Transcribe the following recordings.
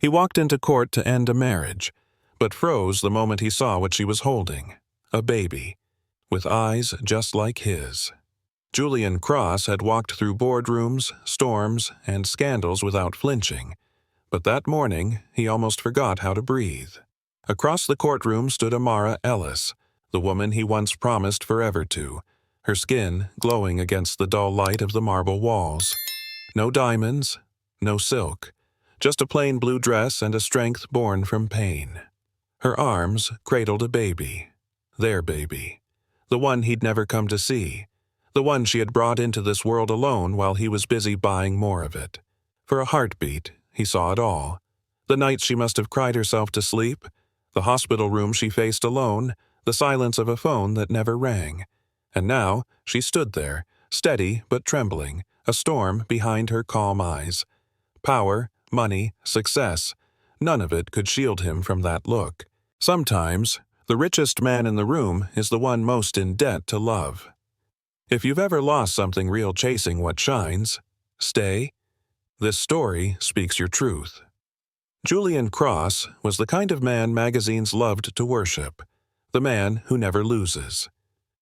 He walked into court to end a marriage, but froze the moment he saw what she was holding, a baby, with eyes just like his. Julian Cross had walked through boardrooms, storms, and scandals without flinching, but that morning he almost forgot how to breathe. Across the courtroom stood Amara Ellis, the woman he once promised forever to, her skin glowing against the dull light of the marble walls. No diamonds, no silk, just a plain blue dress and a strength born from pain. Her arms cradled a baby, their baby, the one he'd never come to see, the one she had brought into this world alone while he was busy buying more of it. For a heartbeat, he saw it all. The nights she must have cried herself to sleep, the hospital room she faced alone, the silence of a phone that never rang. And now she stood there, steady but trembling, a storm behind her calm eyes. Power, money, success, none of it could shield him from that look. Sometimes, the richest man in the room is the one most in debt to love. If you've ever lost something real chasing what shines, stay. This story speaks your truth. Julian Cross was the kind of man magazines loved to worship, the man who never loses.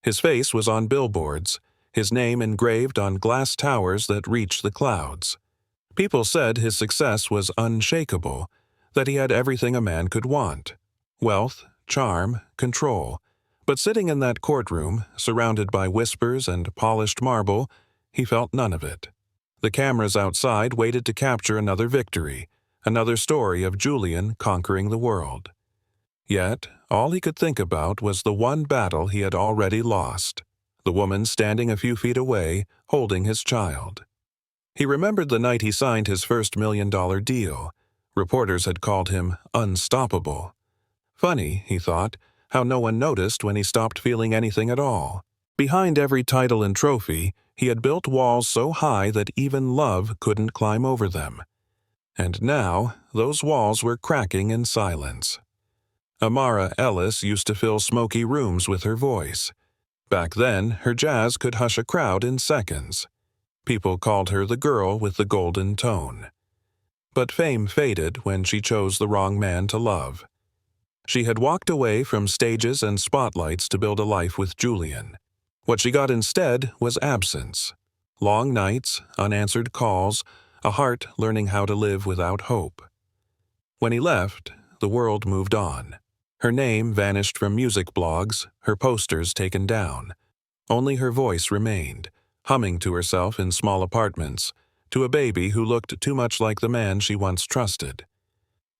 His face was on billboards, his name engraved on glass towers that reached the clouds. People said his success was unshakable, that he had everything a man could want: wealth, charm, control. But sitting in that courtroom, surrounded by whispers and polished marble, he felt none of it. The cameras outside waited to capture another victory, another story of Julian conquering the world. Yet, all he could think about was the one battle he had already lost, the woman standing a few feet away, holding his child. He remembered the night he signed his first $1 million deal. Reporters had called him unstoppable. Funny, he thought, how no one noticed when he stopped feeling anything at all. Behind every title and trophy, he had built walls so high that even love couldn't climb over them. And now, those walls were cracking in silence. Amara Ellis used to fill smoky rooms with her voice. Back then, her jazz could hush a crowd in seconds. People called her the girl with the golden tone. But fame faded when she chose the wrong man to love. She had walked away from stages and spotlights to build a life with Julian. What she got instead was absence. Long nights, unanswered calls, a heart learning how to live without hope. When he left, the world moved on. Her name vanished from music blogs, her posters taken down. Only her voice remained, humming to herself in small apartments, to a baby who looked too much like the man she once trusted.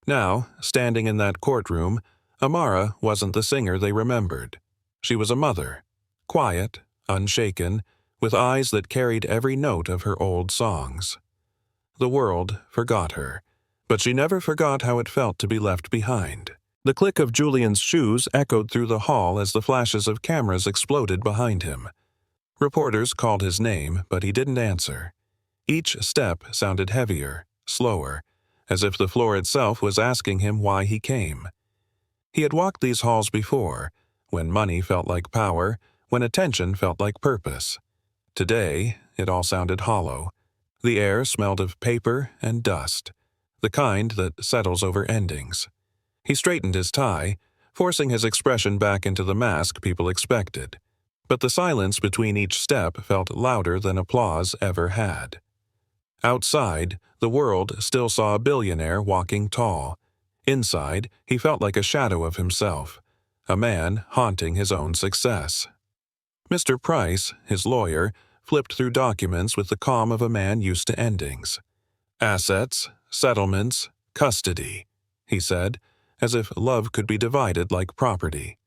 Now, standing in that courtroom, Amara wasn't the singer they remembered. She was a mother, quiet, unshaken, with eyes that carried every note of her old songs. The world forgot her, but she never forgot how it felt to be left behind. The click of Julian's shoes echoed through the hall as the flashes of cameras exploded behind him. Reporters called his name, but he didn't answer. Each step sounded heavier, slower, as if the floor itself was asking him why he came. He had walked these halls before, when money felt like power, when attention felt like purpose. Today, it all sounded hollow. The air smelled of paper and dust, the kind that settles over endings. He straightened his tie, forcing his expression back into the mask people expected. But the silence between each step felt louder than applause ever had. Outside, the world still saw a billionaire walking tall. Inside, he felt like a shadow of himself, a man haunting his own success. Mr. Price, his lawyer, flipped through documents with the calm of a man used to endings. Assets, settlements, custody, he said, as if love could be divided like property.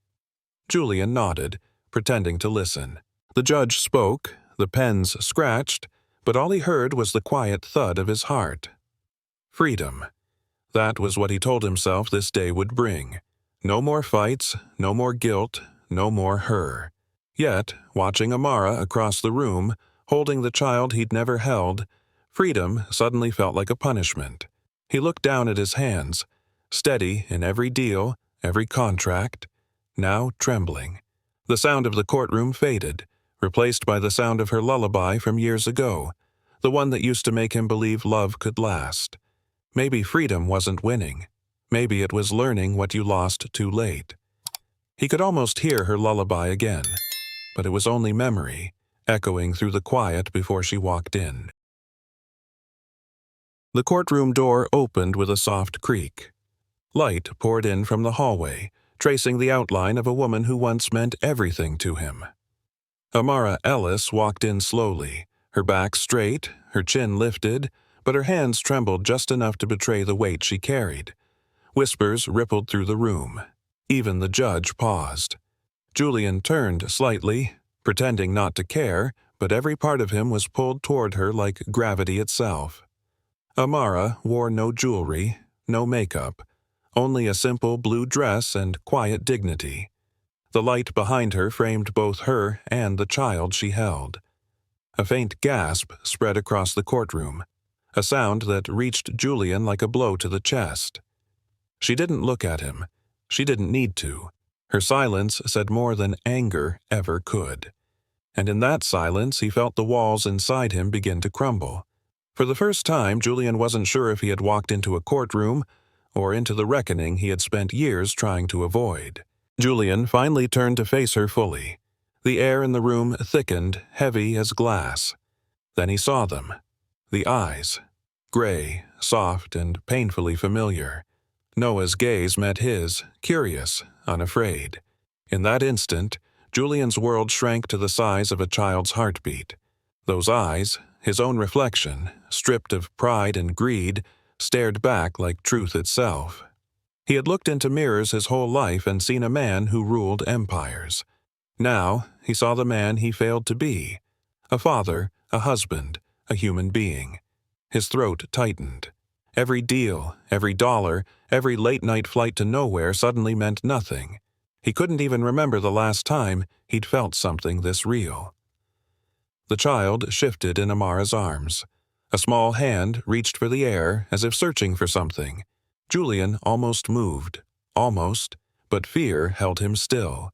Julian nodded, pretending to listen. The judge spoke, the pens scratched, but all he heard was the quiet thud of his heart. Freedom. That was what he told himself this day would bring. No more fights, no more guilt, no more her. Yet, watching Amara across the room, holding the child he'd never held, freedom suddenly felt like a punishment. He looked down at his hands, steady in every deal, every contract, now trembling. The sound of the courtroom faded, replaced by the sound of her lullaby from years ago, the one that used to make him believe love could last. Maybe freedom wasn't winning. Maybe it was learning what you lost too late. He could almost hear her lullaby again, but it was only memory, echoing through the quiet before she walked in. The courtroom door opened with a soft creak. Light poured in from the hallway, tracing the outline of a woman who once meant everything to him. Amara Ellis walked in slowly, her back straight, her chin lifted, but her hands trembled just enough to betray the weight she carried. Whispers rippled through the room. Even the judge paused. Julian turned slightly, pretending not to care, but every part of him was pulled toward her like gravity itself. Amara wore no jewelry, no makeup, only a simple blue dress and quiet dignity. The light behind her framed both her and the child she held. A faint gasp spread across the courtroom, a sound that reached Julian like a blow to the chest. She didn't look at him. She didn't need to. Her silence said more than anger ever could. And in that silence he felt the walls inside him begin to crumble. For the first time, Julian wasn't sure if he had walked into a courtroom or into the reckoning he had spent years trying to avoid. Julian finally turned to face her fully. The air in the room thickened, heavy as glass. Then he saw them. The eyes. Gray, soft, and painfully familiar. Noah's gaze met his, curious, unafraid. In that instant, Julian's world shrank to the size of a child's heartbeat. Those eyes, his own reflection, stripped of pride and greed, stared back like truth itself. He had looked into mirrors his whole life and seen a man who ruled empires. Now, he saw the man he failed to be. A father, a husband, a human being. His throat tightened. Every deal, every dollar, every late-night flight to nowhere suddenly meant nothing. He couldn't even remember the last time he'd felt something this real. The child shifted in Amara's arms. A small hand reached for the air as if searching for something. Julian almost moved. Almost, but fear held him still.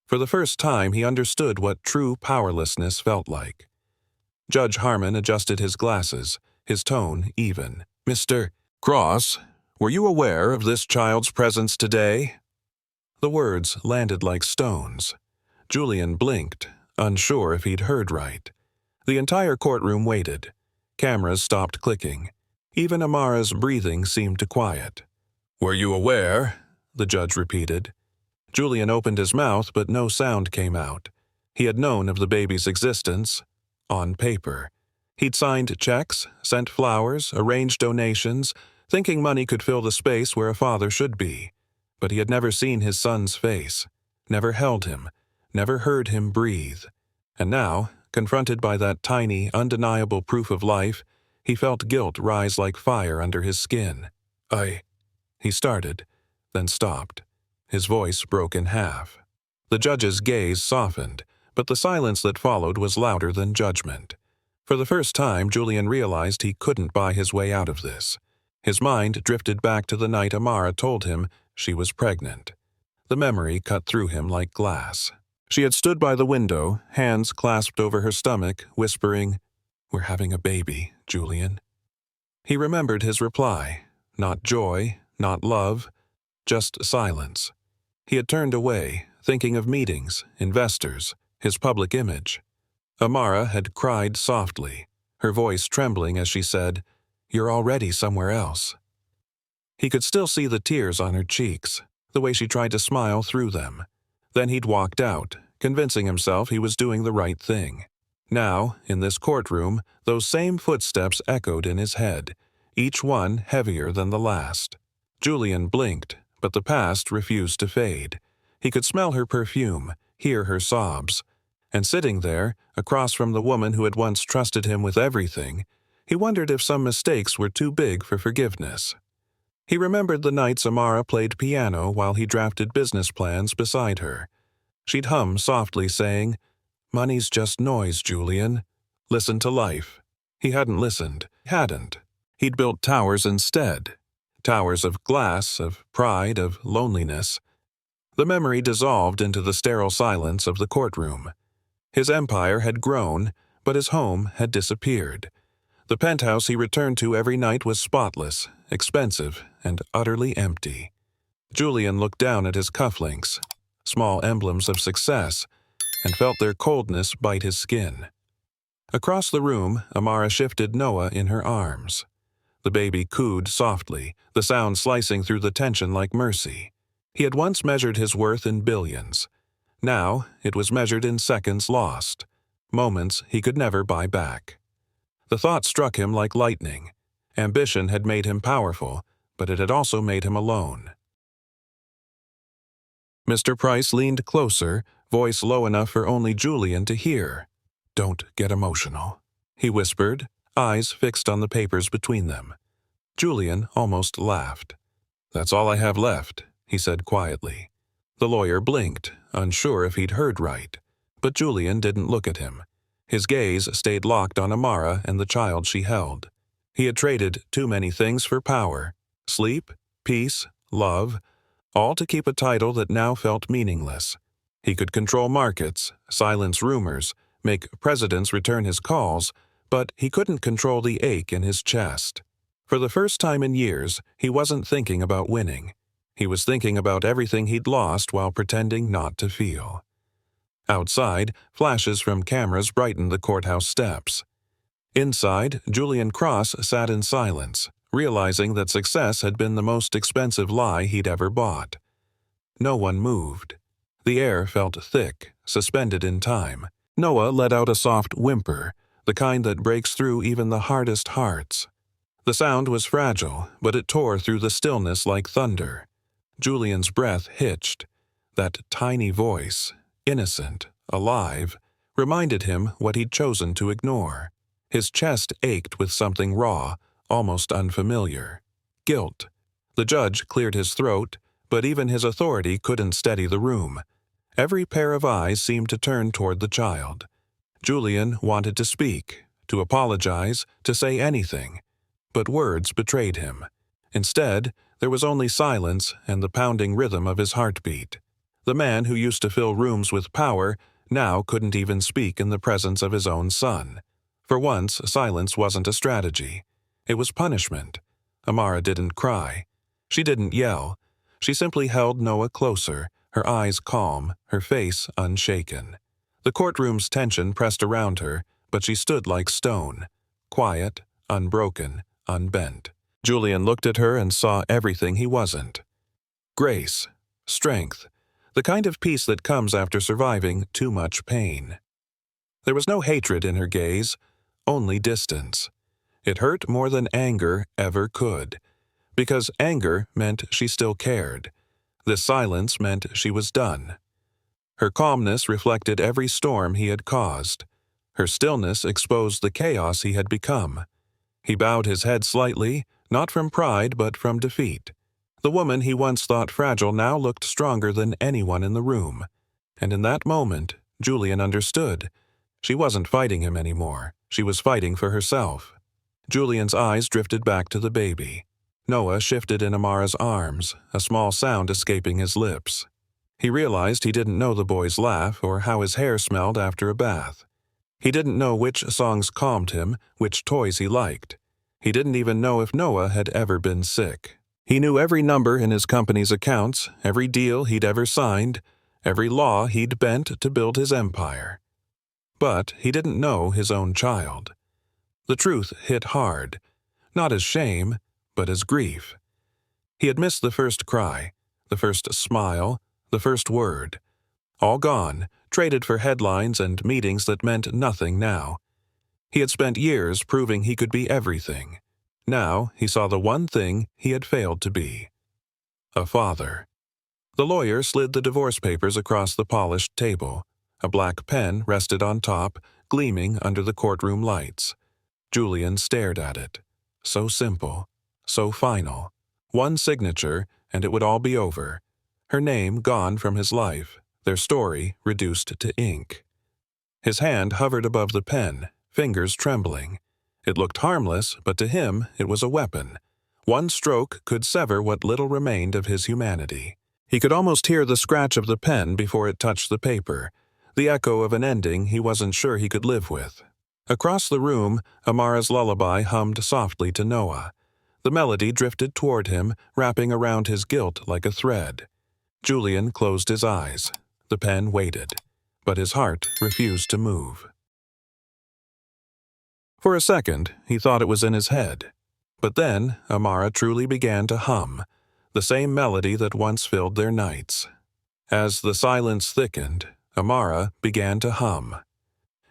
For the first time he understood what true powerlessness felt like. Judge Harmon adjusted his glasses, his tone even. "Mr. Cross, were you aware of this child's presence today?" The words landed like stones. Julian blinked, unsure if he'd heard right. The entire courtroom waited. Cameras stopped clicking. Even Amara's breathing seemed to quiet. "Were you aware?" the judge repeated. Julian opened his mouth, but no sound came out. He had known of the baby's existence. On paper. He'd signed checks, sent flowers, arranged donations, thinking money could fill the space where a father should be. But he had never seen his son's face, never held him, never heard him breathe. And now, confronted by that tiny, undeniable proof of life, he felt guilt rise like fire under his skin. He started, then stopped. His voice broke in half. The judge's gaze softened, but the silence that followed was louder than judgment. For the first time, Julian realized he couldn't buy his way out of this. His mind drifted back to the night Amara told him she was pregnant. The memory cut through him like glass. She had stood by the window, hands clasped over her stomach, whispering, "We're having a baby, Julian." He remembered his reply. Not joy, not love, just silence. He had turned away, thinking of meetings, investors, his public image. Amara had cried softly, her voice trembling as she said, "You're already somewhere else." He could still see the tears on her cheeks, the way she tried to smile through them. Then he'd walked out, convincing himself he was doing the right thing. Now, in this courtroom, those same footsteps echoed in his head, each one heavier than the last. Julian blinked, but the past refused to fade. He could smell her perfume, hear her sobs. And sitting there, across from the woman who had once trusted him with everything, he wondered if some mistakes were too big for forgiveness. He remembered the nights Amara played piano while he drafted business plans beside her. She'd hum softly saying, "Money's just noise, Julian. Listen to life." He hadn't listened. He'd built towers instead. Towers of glass, of pride, of loneliness. The memory dissolved into the sterile silence of the courtroom. His empire had grown, but his home had disappeared. The penthouse he returned to every night was spotless, expensive, and utterly empty. Julian looked down at his cufflinks, small emblems of success, and felt their coldness bite his skin. Across the room, Amara shifted Noah in her arms. The baby cooed softly, the sound slicing through the tension like mercy. He had once measured his worth in billions. Now it was measured in seconds lost, moments he could never buy back. The thought struck him like lightning. Ambition had made him powerful, but it had also made him alone. Mr. Price leaned closer, voice low enough for only Julian to hear. "Don't get emotional," he whispered, eyes fixed on the papers between them. Julian almost laughed. "That's all I have left," he said quietly. The lawyer blinked, unsure if he'd heard right, but Julian didn't look at him. His gaze stayed locked on Amara and the child she held. He had traded too many things for power: sleep, peace, love, all to keep a title that now felt meaningless. He could control markets, silence rumors, make presidents return his calls, but he couldn't control the ache in his chest. For the first time in years, he wasn't thinking about winning. He was thinking about everything he'd lost while pretending not to feel. Outside, flashes from cameras brightened the courthouse steps. Inside, Julian Cross sat in silence, realizing that success had been the most expensive lie he'd ever bought. No one moved. The air felt thick, suspended in time. Noah let out a soft whimper, the kind that breaks through even the hardest hearts. The sound was fragile, but it tore through the stillness like thunder. Julian's breath hitched. That tiny voice, innocent, alive, reminded him what he'd chosen to ignore. His chest ached with something raw, almost unfamiliar. Guilt. The judge cleared his throat, but even his authority couldn't steady the room. Every pair of eyes seemed to turn toward the child. Julian wanted to speak, to apologize, to say anything, but words betrayed him. Instead, there was only silence and the pounding rhythm of his heartbeat. The man who used to fill rooms with power now couldn't even speak in the presence of his own son. For once, silence wasn't a strategy. It was punishment. Amara didn't cry. She didn't yell. She simply held Noah closer, her eyes calm, her face unshaken. The courtroom's tension pressed around her, but she stood like stone, quiet, unbroken, unbent. Julian looked at her and saw everything he wasn't. Grace, strength, the kind of peace that comes after surviving too much pain. There was no hatred in her gaze, only distance. It hurt more than anger ever could, because anger meant she still cared. This silence meant she was done. Her calmness reflected every storm he had caused. Her stillness exposed the chaos he had become. He bowed his head slightly, not from pride but from defeat. The woman he once thought fragile now looked stronger than anyone in the room. And in that moment, Julian understood. She wasn't fighting him anymore. She was fighting for herself. Julian's eyes drifted back to the baby. Noah shifted in Amara's arms, a small sound escaping his lips. He realized he didn't know the boy's laugh or how his hair smelled after a bath. He didn't know which songs calmed him, which toys he liked. He didn't even know if Noah had ever been sick. He knew every number in his company's accounts, every deal he'd ever signed, every law he'd bent to build his empire. But he didn't know his own child. The truth hit hard, not as shame, but as grief. He had missed the first cry, the first smile, the first word. All gone, traded for headlines and meetings that meant nothing now. He had spent years proving he could be everything. Now he saw the one thing he had failed to be: a father. The lawyer slid the divorce papers across the polished table. A black pen rested on top, gleaming under the courtroom lights. Julian stared at it. So simple, so final. One signature, and it would all be over. Her name gone from his life, their story reduced to ink. His hand hovered above the pen, fingers trembling. It looked harmless, but to him it was a weapon. One stroke could sever what little remained of his humanity. He could almost hear the scratch of the pen before it touched the paper, the echo of an ending he wasn't sure he could live with. Across the room, Amara's lullaby hummed softly to Noah. The melody drifted toward him, wrapping around his guilt like a thread. Julian closed his eyes. The pen waited, but his heart refused to move. For a second, he thought it was in his head. But then, Amara truly began to hum, the same melody that once filled their nights. As the silence thickened, Amara began to hum.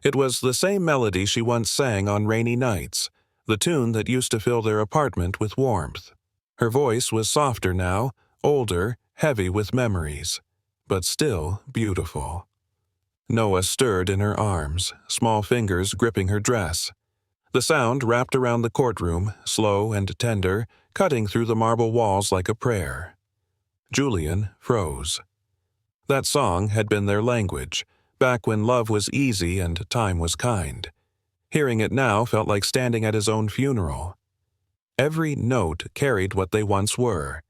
It was the same melody she once sang on rainy nights, the tune that used to fill their apartment with warmth. Her voice was softer now, older, heavy with memories, but still beautiful. Noah stirred in her arms, small fingers gripping her dress. The sound wrapped around the courtroom, slow and tender, cutting through the marble walls like a prayer. Julian froze. That song had been their language, back when love was easy and time was kind. Hearing it now felt like standing at his own funeral. Every note carried what they once were,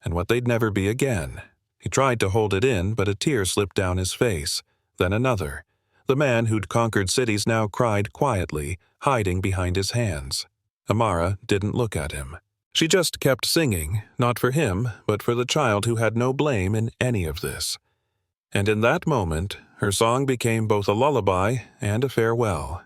and what they'd never be again. He tried to hold it in, but a tear slipped down his face, then another. The man who'd conquered cities now cried quietly, hiding behind his hands. Amara didn't look at him. She just kept singing, not for him, but for the child who had no blame in any of this. And in that moment, her song became both a lullaby and a farewell.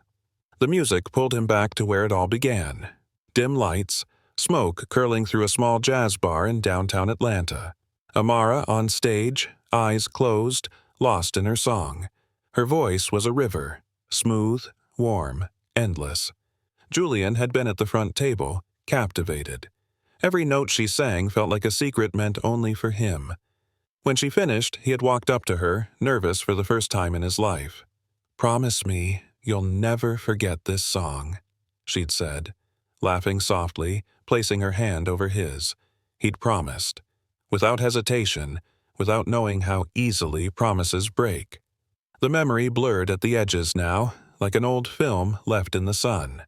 The music pulled him back to where it all began. Dim lights, smoke curling through a small jazz bar in downtown Atlanta. Amara on stage, eyes closed, lost in her song. Her voice was a river, smooth, warm, endless. Julian had been at the front table, captivated. Every note she sang felt like a secret meant only for him. When she finished, he had walked up to her, nervous for the first time in his life. "Promise me you'll never forget this song," she'd said, laughing softly, placing her hand over his. He'd promised, without hesitation, without knowing how easily promises break. The memory blurred at the edges now, like an old film left in the sun.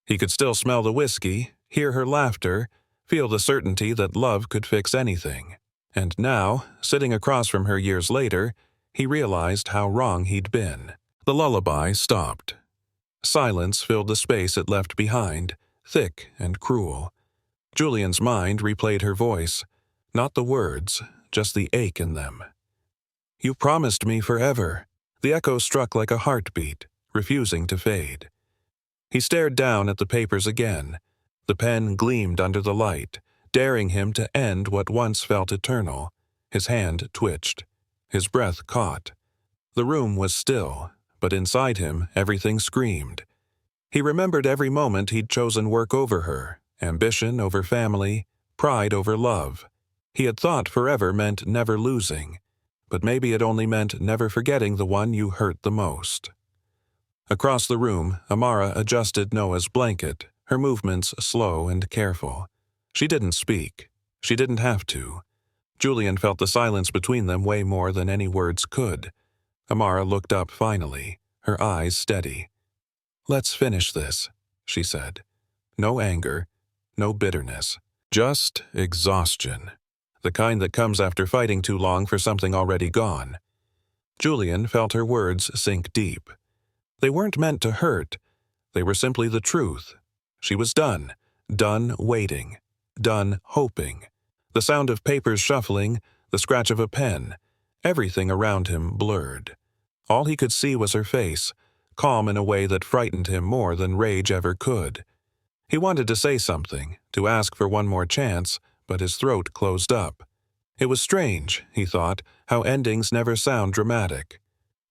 He could still smell the whiskey, hear her laughter, feel the certainty that love could fix anything. And now, sitting across from her years later, he realized how wrong he'd been. The lullaby stopped. Silence filled the space it left behind, thick and cruel. Julian's mind replayed her voice, not the words, just the ache in them. "You promised me forever." The echo struck like a heartbeat, refusing to fade. He stared down at the papers again. The pen gleamed under the light, daring him to end what once felt eternal. His hand twitched. His breath caught. The room was still, but inside him everything screamed. He remembered every moment he'd chosen work over her, ambition over family, pride over love. He had thought forever meant never losing, but maybe it only meant never forgetting the one you hurt the most. Across the room, Amara adjusted Noah's blanket, her movements slow and careful. She didn't speak. She didn't have to. Julian felt the silence between them way more than any words could. Amara looked up finally, her eyes steady. "Let's finish this," she said. No anger, no bitterness, just exhaustion. The kind that comes after fighting too long for something already gone. Julian felt her words sink deep. They weren't meant to hurt. They were simply the truth. She was done waiting, done hoping. The sound of papers shuffling, the scratch of a pen, everything around him blurred. All he could see was her face, calm in a way that frightened him more than rage ever could. He wanted to say something, to ask for one more chance, but his throat closed up. It was strange, he thought, how endings never sound dramatic.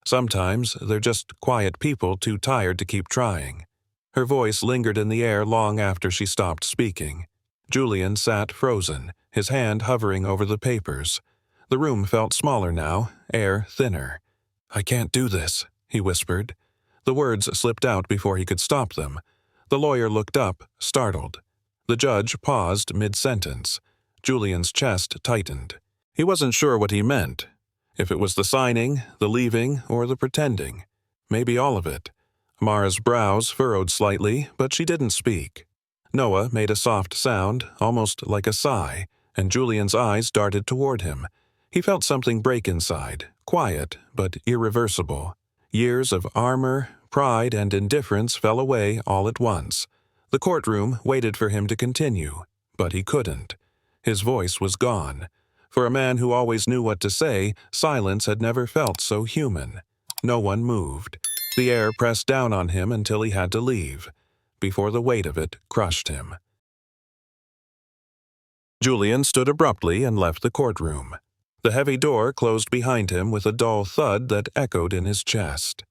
Sometimes they're just quiet people too tired to keep trying. Her voice lingered in the air long after she stopped speaking. Julian sat frozen, his hand hovering over the papers. The room felt smaller now, air thinner. "I can't do this," he whispered. The words slipped out before he could stop them. The lawyer looked up, startled. The judge paused mid-sentence. Julian's chest tightened. He wasn't sure what he meant. If it was the signing, the leaving, or the pretending. Maybe all of it. Amara's brows furrowed slightly, but she didn't speak. Noah made a soft sound, almost like a sigh, and Julian's eyes darted toward him. He felt something break inside, quiet but irreversible. Years of armor, pride and indifference fell away all at once. The courtroom waited for him to continue, but he couldn't. His voice was gone. For a man who always knew what to say, silence had never felt so human. No one moved. The air pressed down on him until he had to leave, before the weight of it crushed him. Julian stood abruptly and left the courtroom. The heavy door closed behind him with a dull thud that echoed in his chest.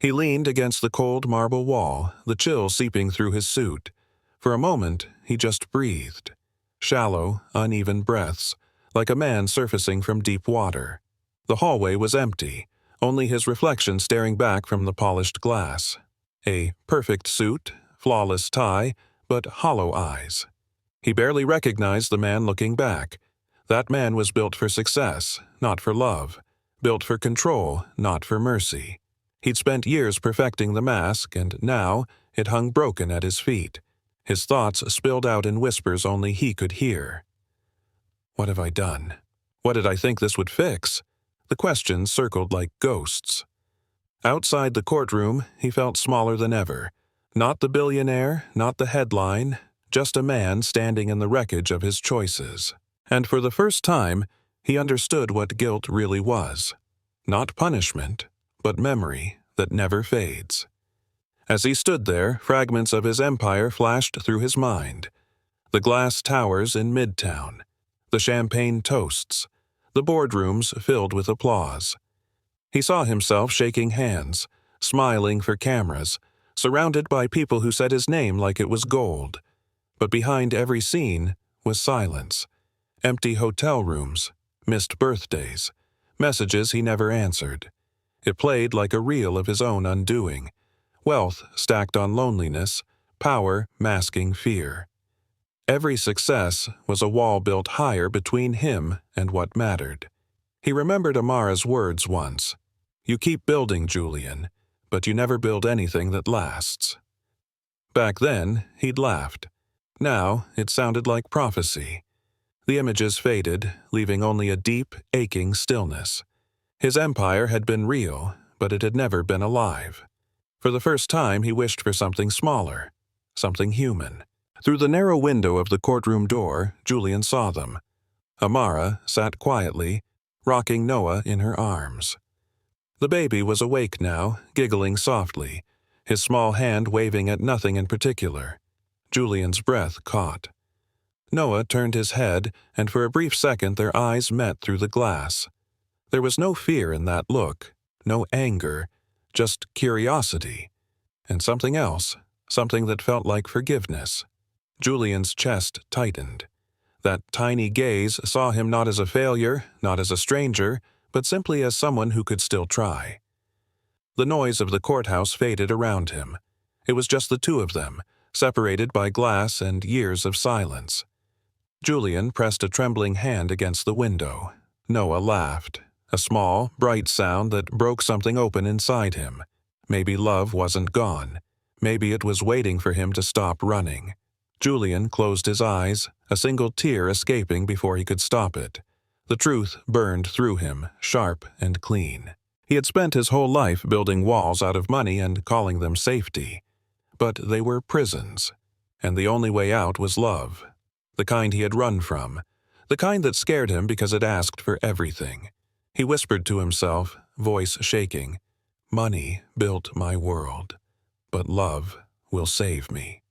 He leaned against the cold marble wall, the chill seeping through his suit. For a moment, he just breathed. Shallow, uneven breaths, like a man surfacing from deep water. The hallway was empty, only his reflection staring back from the polished glass. A perfect suit, flawless tie, but hollow eyes. He barely recognized the man looking back. That man was built for success, not for love. Built for control, not for mercy. He'd spent years perfecting the mask, and now it hung broken at his feet. His thoughts spilled out in whispers only he could hear. What have I done? What did I think this would fix? The questions circled like ghosts. Outside the courtroom, he felt smaller than ever. Not the billionaire, not the headline, just a man standing in the wreckage of his choices. And for the first time, he understood what guilt really was. Not punishment, but memory that never fades. As he stood there, fragments of his empire flashed through his mind. The glass towers in Midtown, the champagne toasts, the boardrooms filled with applause. He saw himself shaking hands, smiling for cameras, surrounded by people who said his name like it was gold. But behind every scene was silence. Empty hotel rooms, missed birthdays, messages he never answered. It played like a reel of his own undoing. Wealth stacked on loneliness, power masking fear. Every success was a wall built higher between him and what mattered. He remembered Amara's words once. You keep building, Julian, but you never build anything that lasts. Back then, he'd laughed. Now, it sounded like prophecy. The images faded, leaving only a deep, aching stillness. His empire had been real, but it had never been alive. For the first time, he wished for something smaller, something human. Through the narrow window of the courtroom door, Julian saw them. Amara sat quietly, rocking Noah in her arms. The baby was awake now, giggling softly, his small hand waving at nothing in particular. Julian's breath caught. Noah turned his head, and for a brief second their eyes met through the glass. There was no fear in that look, no anger, just curiosity. And something else, something that felt like forgiveness. Julian's chest tightened. That tiny gaze saw him not as a failure, not as a stranger, but simply as someone who could still try. The noise of the courthouse faded around him. It was just the two of them, separated by glass and years of silence. Julian pressed a trembling hand against the window. Noah laughed, a small, bright sound that broke something open inside him. Maybe love wasn't gone. Maybe it was waiting for him to stop running. Julian closed his eyes, a single tear escaping before he could stop it. The truth burned through him, sharp and clean. He had spent his whole life building walls out of money and calling them safety. But they were prisons, and the only way out was love. The kind he had run from, the kind that scared him because it asked for everything. He whispered to himself, voice shaking, "Money built my world, but love will save me."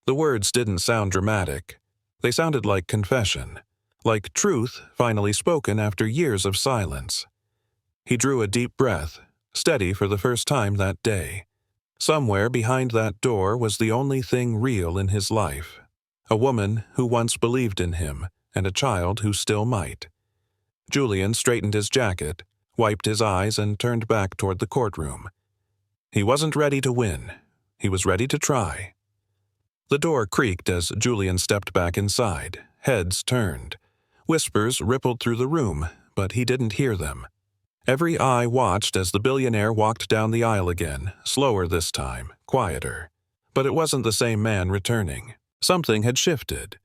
The words didn't sound dramatic. They sounded like confession, like truth finally spoken after years of silence. He drew a deep breath, steady for the first time that day. Somewhere behind that door was the only thing real in his life. A woman who once believed in him, and a child who still might. Julian straightened his jacket, wiped his eyes, and turned back toward the courtroom. He wasn't ready to win. He was ready to try. The door creaked as Julian stepped back inside. Heads turned. Whispers rippled through the room, but he didn't hear them. Every eye watched as the billionaire walked down the aisle again, slower this time, quieter. But it wasn't the same man returning. Something had shifted.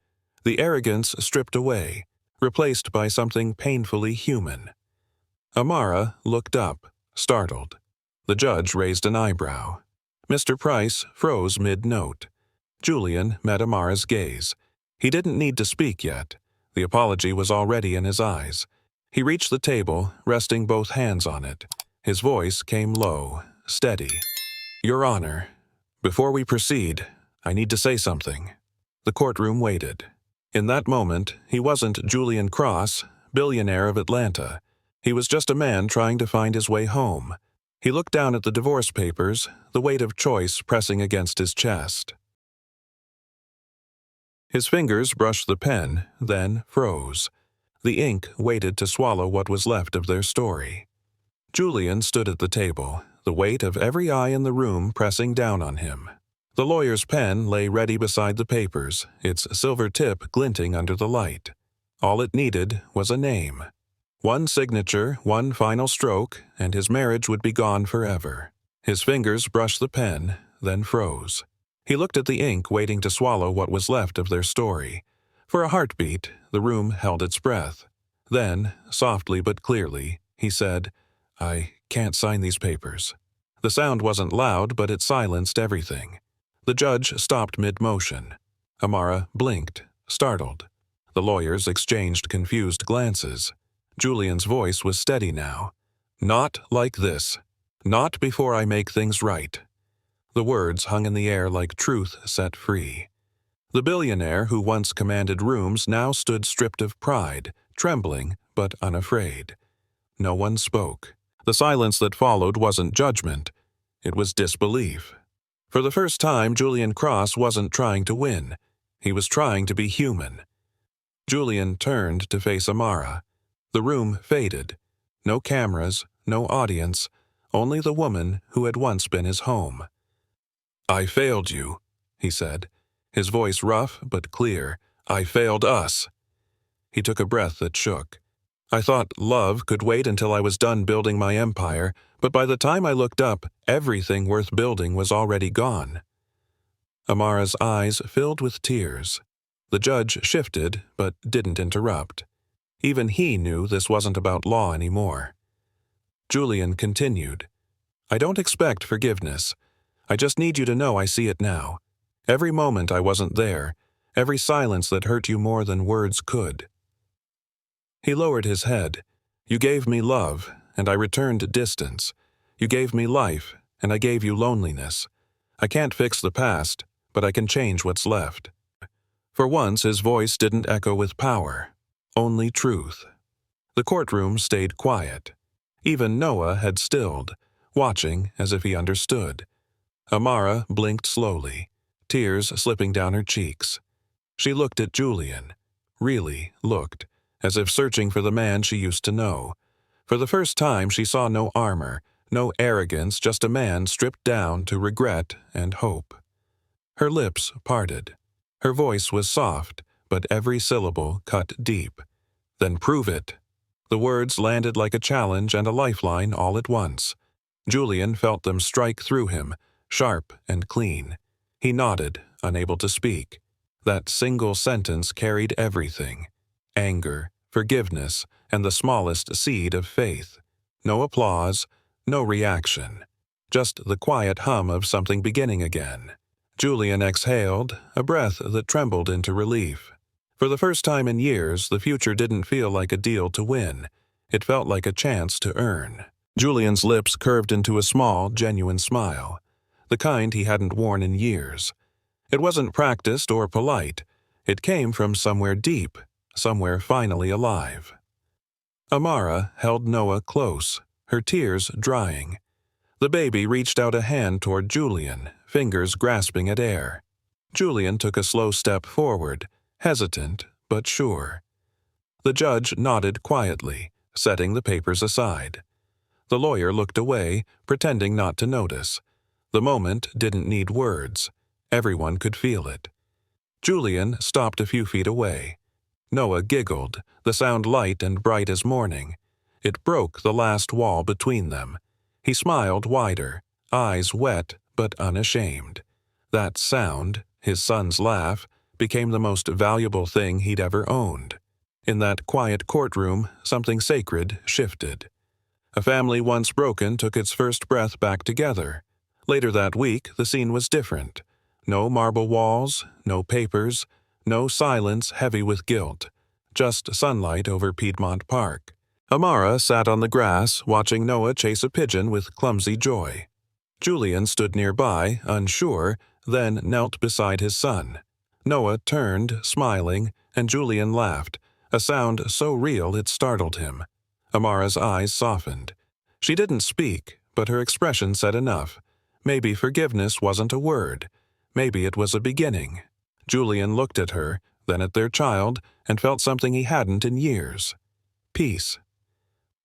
The arrogance stripped away, replaced by something painfully human. Amara looked up, startled. The judge raised an eyebrow. Mr. Price froze mid-note. Julian met Amara's gaze. He didn't need to speak yet. The apology was already in his eyes. He reached the table, resting both hands on it. His voice came low, steady. "Your Honor, before we proceed, I need to say something." The courtroom waited. In that moment, he wasn't Julian Cross, billionaire of Atlanta. He was just a man trying to find his way home. He looked down at the divorce papers, the weight of choice pressing against his chest. His fingers brushed the pen, then froze. The ink waited to swallow what was left of their story. Julian stood at the table, the weight of every eye in the room pressing down on him. The lawyer's pen lay ready beside the papers, its silver tip glinting under the light. All it needed was a name. One signature, one final stroke, and his marriage would be gone forever. His fingers brushed the pen, then froze. He looked at the ink waiting to swallow what was left of their story. For a heartbeat, the room held its breath. Then, softly but clearly, he said, "I can't sign these papers." The sound wasn't loud, but it silenced everything. The judge stopped mid-motion. Amara blinked, startled. The lawyers exchanged confused glances. Julian's voice was steady now. "Not like this. Not before I make things right." The words hung in the air like truth set free. The billionaire who once commanded rooms now stood stripped of pride, trembling but unafraid. No one spoke. The silence that followed wasn't judgment. It was disbelief. For the first time, Julian Cross wasn't trying to win. He was trying to be human. Julian turned to face Amara. The room faded. No cameras, no audience, only the woman who had once been his home. "I failed you," he said, his voice rough but clear. "I failed us." He took a breath that shook. "I thought love could wait until I was done building my empire, but by the time I looked up, everything worth building was already gone." Amara's eyes filled with tears. The judge shifted, but didn't interrupt. Even he knew this wasn't about law anymore. Julian continued, "I don't expect forgiveness. I just need you to know I see it now. Every moment I wasn't there, every silence that hurt you more than words could." He lowered his head. "You gave me love, and I returned distance. You gave me life, and I gave you loneliness. I can't fix the past, but I can change what's left." For once his voice didn't echo with power. Only truth. The courtroom stayed quiet. Even Noah had stilled, watching as if he understood. Amara blinked slowly, tears slipping down her cheeks. She looked at Julian. Really looked, as if searching for the man she used to know. For the first time she saw no armor, no arrogance, just a man stripped down to regret and hope. Her lips parted. Her voice was soft, but every syllable cut deep. "Then prove it." The words landed like a challenge and a lifeline all at once. Julian felt them strike through him, sharp and clean. He nodded, unable to speak. That single sentence carried everything: anger, forgiveness, and the smallest seed of faith. No applause, no reaction. Just the quiet hum of something beginning again. Julian exhaled, a breath that trembled into relief. For the first time in years, the future didn't feel like a deal to win. It felt like a chance to earn. Julian's lips curved into a small, genuine smile, the kind he hadn't worn in years. It wasn't practiced or polite. It came from somewhere deep, somewhere finally alive. Amara held Noah close, her tears drying. The baby reached out a hand toward Julian, fingers grasping at air. Julian took a slow step forward, hesitant but sure. The judge nodded quietly, setting the papers aside. The lawyer looked away, pretending not to notice. The moment didn't need words. Everyone could feel it. Julian stopped a few feet away. Noah giggled, the sound light and bright as morning. It broke the last wall between them. He smiled wider, eyes wet but unashamed. That sound, his son's laugh, became the most valuable thing he'd ever owned. In that quiet courtroom, something sacred shifted. A family once broken took its first breath back together. Later that week, the scene was different. No marble walls, no papers, no silence heavy with guilt. Just sunlight over Piedmont Park. Amara sat on the grass, watching Noah chase a pigeon with clumsy joy. Julian stood nearby, unsure, then knelt beside his son. Noah turned, smiling, and Julian laughed, a sound so real it startled him. Amara's eyes softened. She didn't speak, but her expression said enough. Maybe forgiveness wasn't a word. Maybe it was a beginning. Julian looked at her, then at their child, and felt something he hadn't in years. Peace.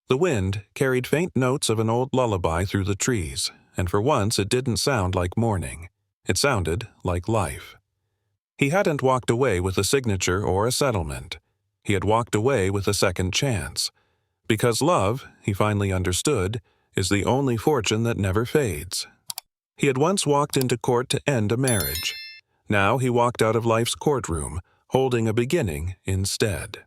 The wind carried faint notes of an old lullaby through the trees, and for once it didn't sound like mourning. It sounded like life. He hadn't walked away with a signature or a settlement. He had walked away with a second chance. Because love, he finally understood, is the only fortune that never fades. He had once walked into court to end a marriage. Now he walked out of life's courtroom, holding a beginning instead.